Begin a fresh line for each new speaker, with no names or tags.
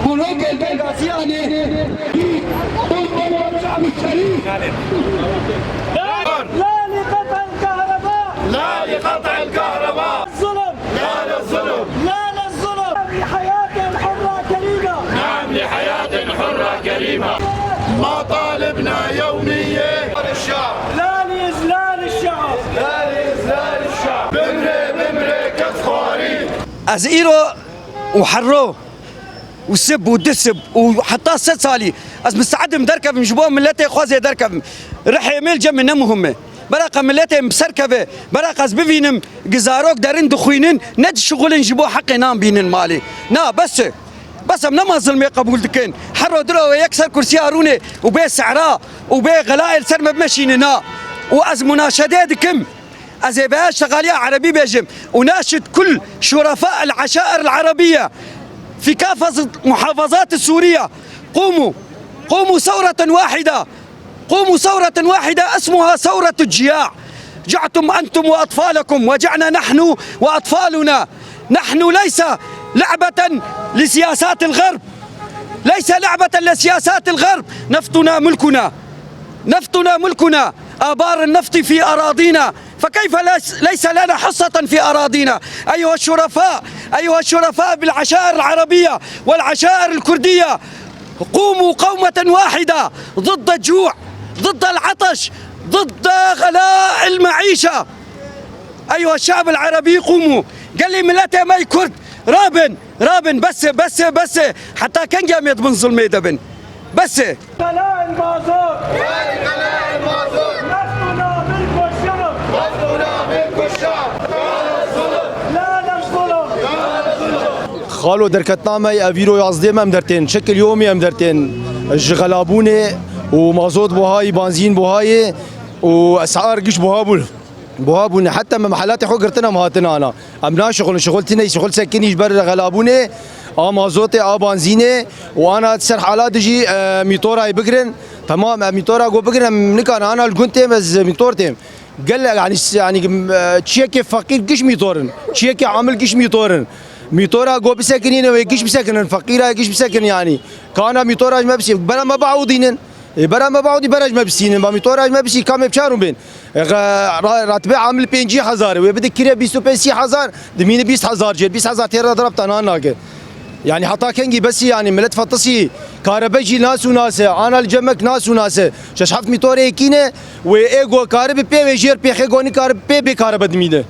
ملوك البرغازياني الشعب الشريف.
لا لقطع الكهرباء،
لا لقطع الكهرباء،
الظلم
لا للظلم،
لا للظلم. نعم لحياة حرة كريمة،
نعم لحياة حرة كريمة. مطالبنا يومية للشعب،
لا لإذلال الشعب،
لا لإذلال الشعب. بمري كالخواريج.
أزئيرو وحرو وسب ودسب وحتى 6 سالي از مستعد مدركب مجبوه ملتي خوازي دركب رح يميل جم نمهم براقه ملتي مسركبه براقه از بفينم جزاروك دارين دخوينين ند شغل نجيبوه حقي نام بينن مالي نا بس منما ظلمي قبول دكين حرو درو يكسر كرسي هاروني وبي سعراء وبي غلائل سرمه بمشيننا واز مناشدات دكم أزي بهاش شغالية عربي بيجم وناشد كل شرفاء العشائر العربية في كافة محافظات السورية قوموا ثورة واحدة، قوموا ثورة واحدة اسمها ثورة الجياع. جعتم أنتم وأطفالكم وجعنا نحن وأطفالنا. نحن ليس لعبة لسياسات الغرب، ليس لعبة لسياسات الغرب. نفطنا ملكنا آبار النفط في أراضينا، فكيف ليس لنا حصة في أراضينا؟ أيها الشرفاء بالعشائر العربية والعشائر الكردية، قوموا قومة واحدة ضد الجوع، ضد العطش، ضد غلاء المعيشة. أيها الشعب العربي قوموا. قال لي ملتي ماي كرد رابن بس حتى كان جامد من ظلمي دبن بس
غلاء المازوت،
غلاء المازوت.
نفطنا ملك الشعب،
نفطنا ملك الشعب.
لا للظلم.
خالو دركتنامي افيرو يازدي ام درتين شكل يومي ام درتين جغلابوني ومازوت بوهاي بنزين بوهاي واسعار قش بوهابون حتى محلات حو قرتنا مهاتنا انا امنا شغلتني شغل سكني بر غلابوني مازوتي بنزيني وانا تسر حالات جي ميتورا بقرن تمام ميتورا جو بقرن نكان انا الجنتي بس ميتورتي قال يعني تشيكي فقير قش ميتورن تشيكي عامل قش ميتورا جو بسكنين ويقش بسكنن فقيره قش بسكن يعني كان ميتورا ما بسي برا ما بعودين برا ما بعودي برج ما بسين ما ميتورا ما بسي كم بشارون بين راتبه عامل 5000 وبدك كريه 25000 دمين 20000 جيل 20000 تيرا ضربت انا ناقه يعني حتى كنجي بس يعني ملت فطسي كهرباجي ناس انا الجمك ناس شش حفت ميتوري كينه وايجو كهرباء بي وجير بي خيغوني كهرباء بي كهرباء دميده